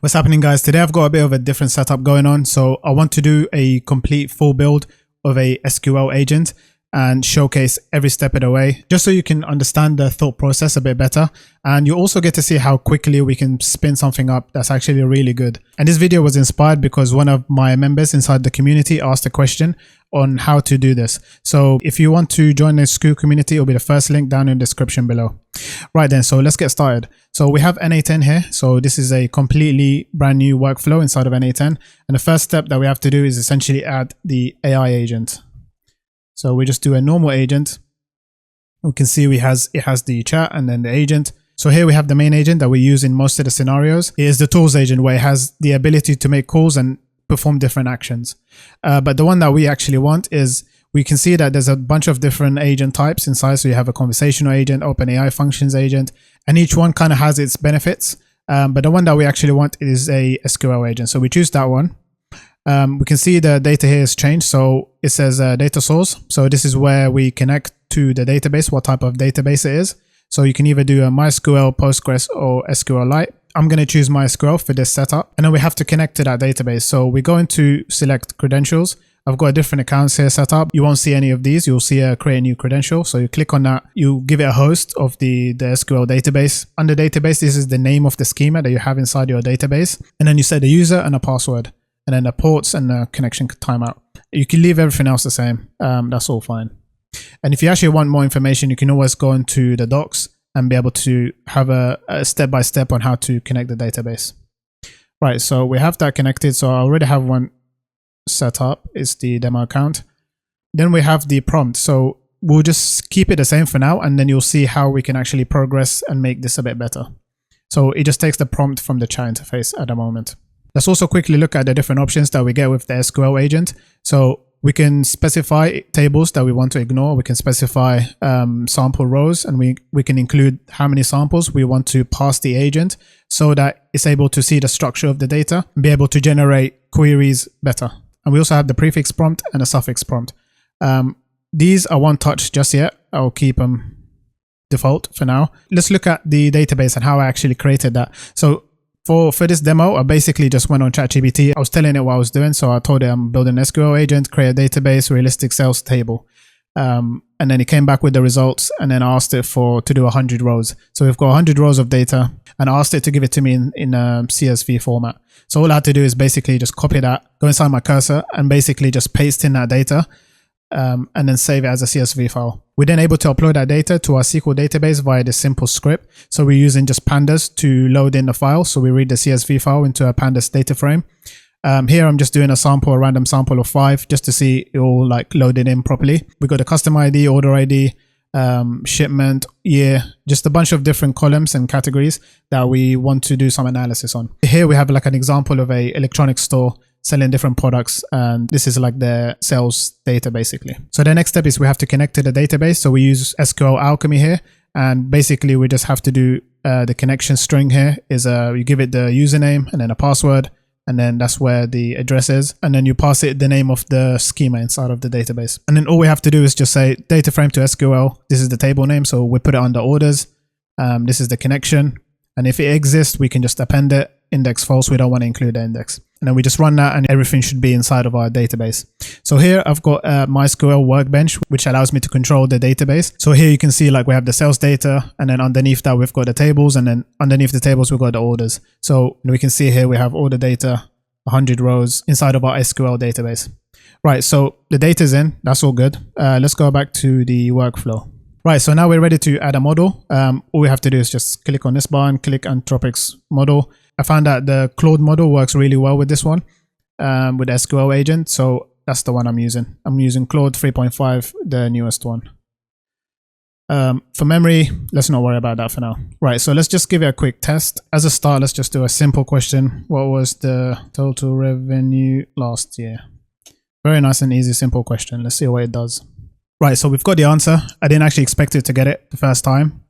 What's happening, guys? Today I've got a bit of a different setup going on. So I want to do a complete full build of a SQL agent and showcase every step of the way, just so you can understand the thought process a bit better. And you also get to see how quickly we can spin something up that's actually really good. And this video was inspired because one of my members inside the community asked a question on how to do this. So if you want to join the SQL community, it'll be the first link down in the description below. Right then, so let's get started. So we have N8N here. So this is a completely brand new workflow inside of N8N. And the first step that we have to do is essentially add the AI agent. So we just do a normal agent. We can see it has the chat and then the agent. So here we have the main agent that we use in most of the scenarios. It is the tools agent where it has the ability to make calls and perform different actions. But the one that we actually want is, we can see that there's a bunch of different agent types inside. So you have a conversational agent, OpenAI functions agent, and each one kind of has its benefits. But the one that we actually want is a SQL agent. So we choose that one. We can see the data here has changed. So it says data source. So this is where we connect to the database, what type of database it is. So you can either do a MySQL, Postgres, or SQLite. I'm going to choose MySQL for this setup. And then we have to connect to that database. So we're going to select credentials. I've got different accounts here set up. You won't see any of these. You'll see a create a new credential. So you click on that. You give it a host of the SQL database. Under database, this is the name of the schema that you have inside your database. And then you set the user and a password, and then the ports and the connection timeout. You can leave everything else the same. That's all fine. And if you actually want more information, you can always go into the docs and be able to have a step-by-step on how to connect the database. Right, so we have that connected. So I already have one set up. It's the demo account. Then we have the prompt. So we'll just keep it the same for now, and then you'll see how we can actually progress and make this a bit better. So it just takes the prompt from the chat interface at the moment. Let's also quickly look at the different options that we get with the SQL agent. So we can specify tables that we want to ignore. We can specify sample rows, and we can include how many samples we want to pass the agent so that it's able to see the structure of the data and be able to generate queries better. And we also have the prefix prompt and a suffix prompt. These I won't touch just yet. I'll keep them default for now. Let's look at the database and how I actually created that. So for this demo, I basically just went on ChatGPT. I was telling it what I was doing. So I told it I'm building an SQL agent, create a database, realistic sales table. And then it came back with the results, and then I asked it to do 100 rows. So we've got 100 rows of data, and I asked it to give it to me in a CSV format. So all I had to do is basically just copy that, go inside my cursor, and basically just paste in that data, and then save it as a CSV file. We're then able to upload that data to our SQL database via this simple script. So we're using just pandas to load in the file. So we read the CSV file into a pandas data frame. Here I'm just doing a random sample of 5, just to see it all like loaded in properly. We got a custom ID, order ID, shipment, year, just a bunch of different columns and categories that we want to do some analysis on. Here we have like an example of a electronics store selling different products, and this is like the sales data basically. So the next step is we have to connect to the database. So we use SQL Alchemy here, and basically we just have to do the connection string here is you give it the username and then a password, and then that's where the address is, and then you pass it the name of the schema inside of the database. And then all we have to do is just say data frame to SQL. This is the table name, so we put it under orders. This is the connection, and if it exists, we can just append it. Index false, we don't want to include the index. And then we just run that, and everything should be inside of our database. So here I've got MySQL Workbench, which allows me to control the database. So here you can see like we have the sales data, and then underneath that we've got the tables, and then underneath the tables we've got the orders. So we can see here we have all the data, 100 rows inside of our SQL database. Right, so the data's in, that's all good. Let's go back to the workflow. Right, so now we're ready to add a model. All we have to do is just click on this button, click Anthropic's model. I found that the Claude model works really well with this one, with SQL agent. So that's the one I'm using. I'm using Claude 3.5, the newest one. For memory, let's not worry about that for now. Right, so let's just give it a quick test. As a start, let's just do a simple question. What was the total revenue last year? Very nice and easy, simple question. Let's see what it does. Right, so we've got the answer. I didn't actually expect it to get it the first time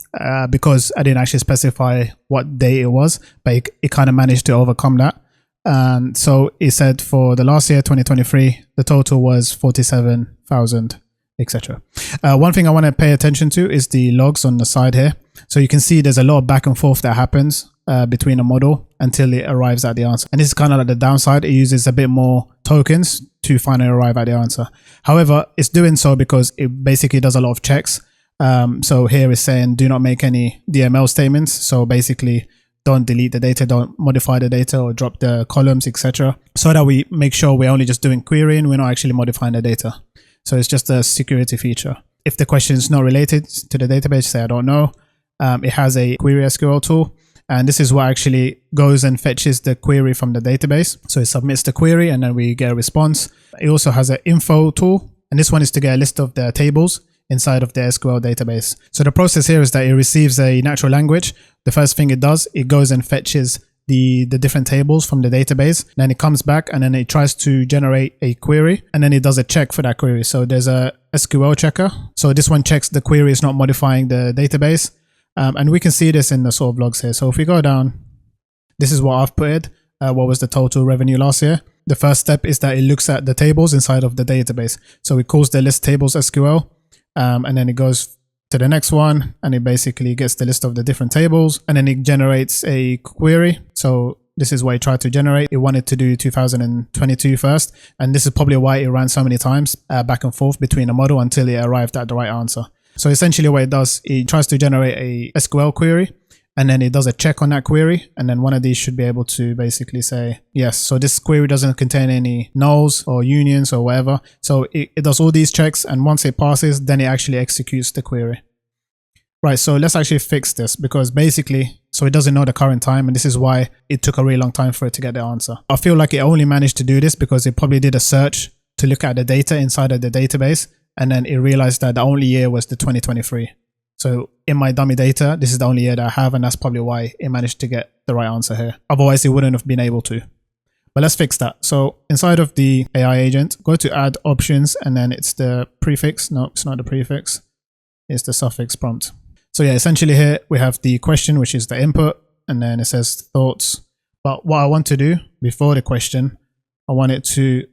because I didn't actually specify what day it was, but it kind of managed to overcome that. And so it said for the last year, 2023, the total was 47,000 etc. One thing I want to pay attention to is the logs on the side here. So you can see there's a lot of back and forth that happens between a model until it arrives at the answer. And this is kind of like the downside. It uses a bit more tokens to finally arrive at the answer. However, it's doing so because it basically does a lot of checks. So here it's saying do not make any DML statements. So basically don't delete the data, don't modify the data or drop the columns, etc. So that we make sure we're only just doing querying, we're not actually modifying the data. So it's just a security feature. If the question is not related to the database, say I don't know, it has a query SQL tool. And this is what actually goes and fetches the query from the database. So it submits the query and then we get a response. It also has an info tool. And this one is to get a list of the tables inside of the SQL database. So the process here is that it receives a natural language. The first thing it does, it goes and fetches the different tables from the database. Then it comes back and then it tries to generate a query and then it does a check for that query. So there's a SQL checker. So this one checks the query is not modifying the database. And we can see this in the sort of logs here. So if we go down, this is what I've put. What was the total revenue last year? The first step is that it looks at the tables inside of the database. So it calls the list tables SQL and then it goes to the next one and it basically gets the list of the different tables and then it generates a query. So this is what it tried to generate. It wanted to do 2022 first, and this is probably why it ran so many times back and forth between the model until it arrived at the right answer. So essentially what it does, it tries to generate a SQL query and then it does a check on that query, and then one of these should be able to basically say yes, so this query doesn't contain any nulls or unions or whatever. So it does all these checks, and once it passes, then it actually executes the query. Right, so let's actually fix this, because basically, so it doesn't know the current time, and this is why it took a really long time for it to get the answer. I feel like it only managed to do this because it probably did a search to look at the data inside of the database, and then it realized that the only year was the 2023. So in my dummy data, this is the only year that I have, and that's probably why it managed to get the right answer here. Otherwise, it wouldn't have been able to. But let's fix that. So inside of the AI agent, go to add options, and then it's the prefix. No, it's not the prefix. It's the suffix prompt. So yeah, essentially here we have the question, which is the input, and then it says thoughts. But what I want to do before the question, I want it to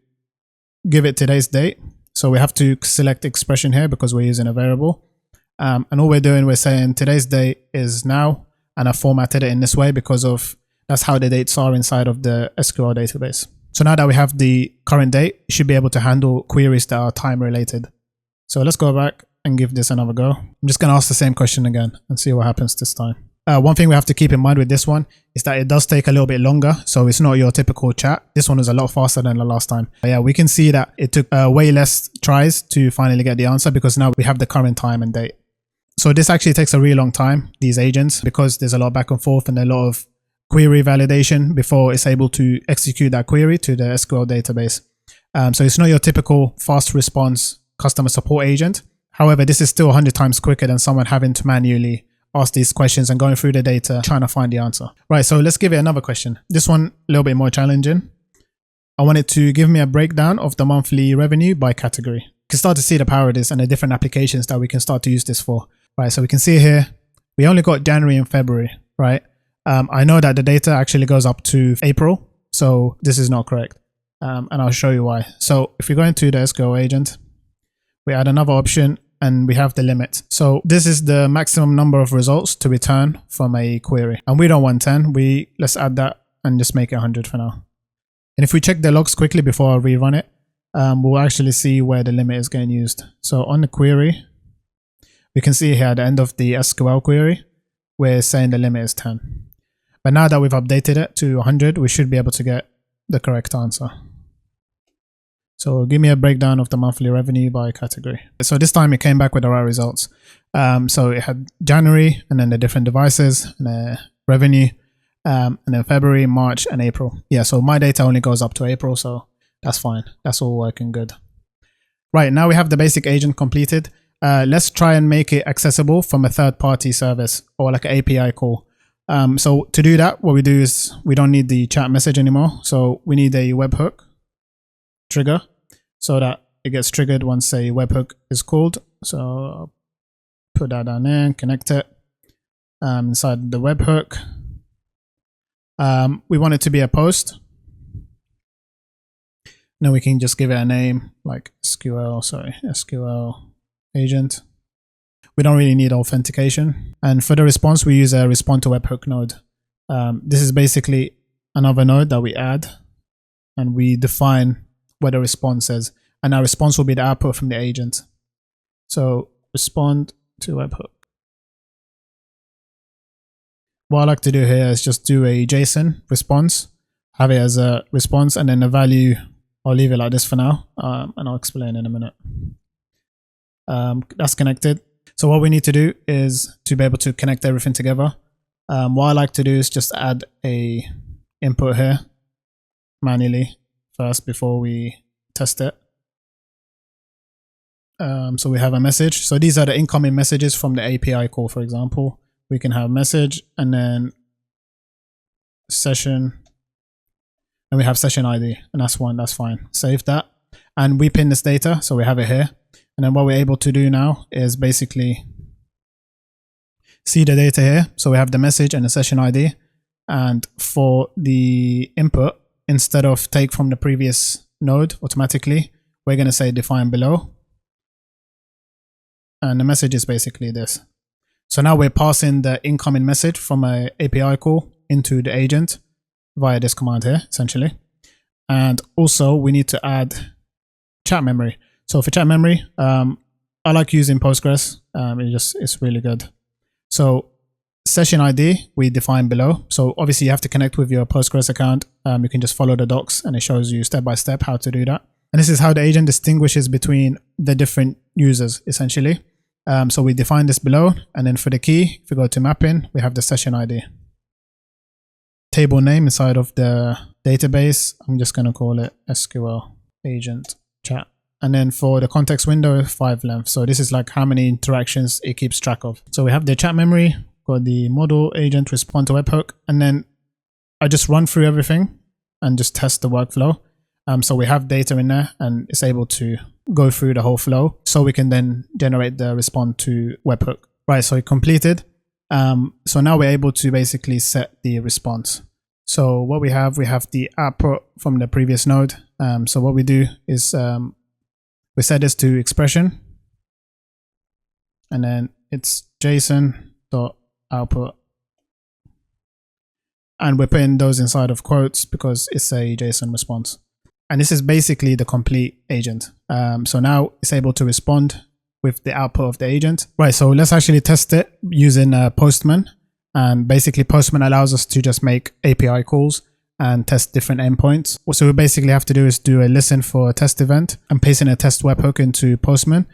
give it today's date. So we have to select expression here because we're using a variable. And all we're doing, we're saying today's date is now, and I formatted it in this way because of that's how the dates are inside of the SQL database. So now that we have the current date, it should be able to handle queries that are time related. So let's go back and give this another go. I'm just going to ask the same question again and see what happens this time. One thing we have to keep in mind with this one is that it does take a little bit longer. So it's not your typical chat. This one was a lot faster than the last time. But yeah, we can see that it took way less tries to finally get the answer because now we have the current time and date. So this actually takes a really long time, these agents, because there's a lot of back and forth and a lot of query validation before it's able to execute that query to the SQL database. So it's not your typical fast response customer support agent. However, this is still 100 times quicker than someone having to manually ask these questions and going through the data, trying to find the answer. Right, so let's give it another question. This one, a little bit more challenging. I want it to give me a breakdown of the monthly revenue by category. You can start to see the power of this and the different applications that we can start to use this for. Right, so we can see here, we only got January and February, right? I know that the data actually goes up to April, so this is not correct. And I'll show you why. So if we go into the SQL agent, we add another option and we have the limit. So this is the maximum number of results to return from a query. And we don't want 10. Let's add that and just make it 100 for now. And if we check the logs quickly before I rerun it, we'll actually see where the limit is getting used. So on the query, we can see here at the end of the SQL query, we're saying the limit is 10. But now that we've updated it to 100, we should be able to get the correct answer. So give me a breakdown of the monthly revenue by category. So this time it came back with the right results. So it had January and then the different devices and the revenue, and then February, March, and April. Yeah, so my data only goes up to April, so that's fine. That's all working good. Right, now we have the basic agent completed. Let's try and make it accessible from a third-party service or like an API call. So to do that, what we do is we don't need the chat message anymore. So we need a webhook trigger so that it gets triggered once a webhook is called. So I'll put that down there and connect it inside the webhook. We want it to be a post. Now we can just give it a name like SQL agent. We don't really need authentication. And for the response, we use a respond to webhook node. This is basically another node that we add, and we define what the response is. And our response will be the output from the agent. So respond to webhook. What I like to do here is just do a JSON response, have it as a response, and then the value, I'll leave it like this for now, and I'll explain in a minute. That's connected. So what we need to do is to be able to connect everything together. What I like to do is just add a input here manually first before we test it. So we have a message. So these are the incoming messages from the API call, for example. We can have message and then session, and we have session ID, and that's one, that's fine. Save that. And we pin this data, so we have it here. And then what we're able to do now is basically see the data here. So we have the message and the session ID. And for the input, instead of take from the previous node automatically, we're going to say define below. And the message is basically this. So now we're passing the incoming message from an API call into the agent via this command here, essentially. And also we need to add chat memory. So for chat memory, I like using Postgres. It's really good. So session ID we define below. So obviously you have to connect with your Postgres account. You can just follow the docs and it shows you step by step how to do that. And this is how the agent distinguishes between the different users, essentially. So we define this below, and then for the key, if we go to mapping, we have the session ID. Table name inside of the database, I'm just going to call it SQL Agent Chat. And then for the context window, 5 length. So this is like how many interactions it keeps track of. So we have the chat memory, got the model agent respond to webhook, and then I just run through everything and just test the workflow. So we have data in there and it's able to go through the whole flow, so we can then generate the respond to webhook. Right, so it completed. So now we're able to basically set the response. So what we have the output from the previous node. So what we do is we set this to expression, and then it's JSON.output. And we're putting those inside of quotes because it's a JSON response. And this is basically the complete agent. So now it's able to respond with the output of the agent. Right, so let's actually test it using Postman. And basically Postman allows us to just make API calls and test different endpoints. What we basically have to do is do a listen for a test event and paste in a test webhook into Postman.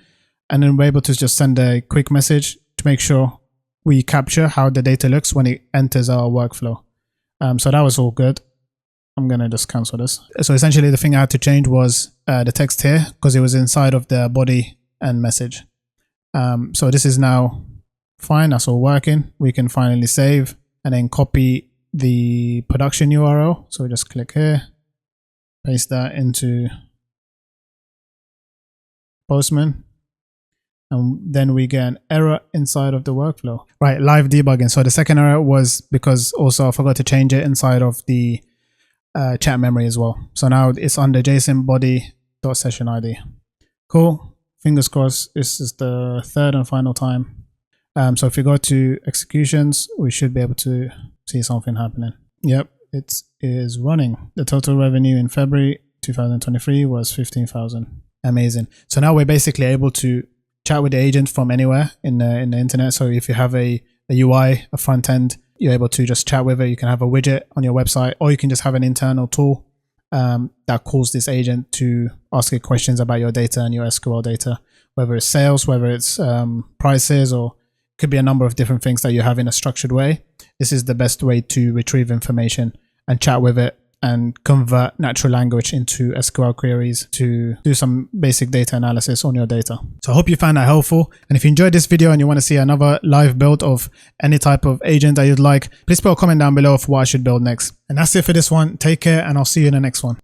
And then we're able to just send a quick message to make sure we capture how the data looks when it enters our workflow. So that was all good. I'm going to just cancel this. So essentially the thing I had to change was the text here because it was inside of the body and message. So this is now fine. That's all working. We can finally save and then copy the production URL. So we just click here, paste that into Postman. And then we get an error inside of the workflow. Right, live debugging. So the second error was because also I forgot to change it inside of the chat memory as well. So now it's under JSON body.session ID. Cool. Fingers crossed this is the third and final time. So if you go to executions, we should be able to see something happening. Yep, it is running. The total revenue in February 2023 was 15,000. Amazing. So now we're basically able to chat with the agent from anywhere in the internet. So if you have a UI, a front end, you're able to just chat with it. You can have a widget on your website, or you can just have an internal tool that calls this agent to ask it questions about your data and your SQL data, whether it's sales, whether it's prices, or could be a number of different things that you have in a structured way. This is the best way to retrieve information and chat with it and convert natural language into SQL queries to do some basic data analysis on your data. So I hope you found that helpful. And if you enjoyed this video and you want to see another live build of any type of agent that you'd like, please put a comment down below for what I should build next. And that's it for this one. Take care, and I'll see you in the next one.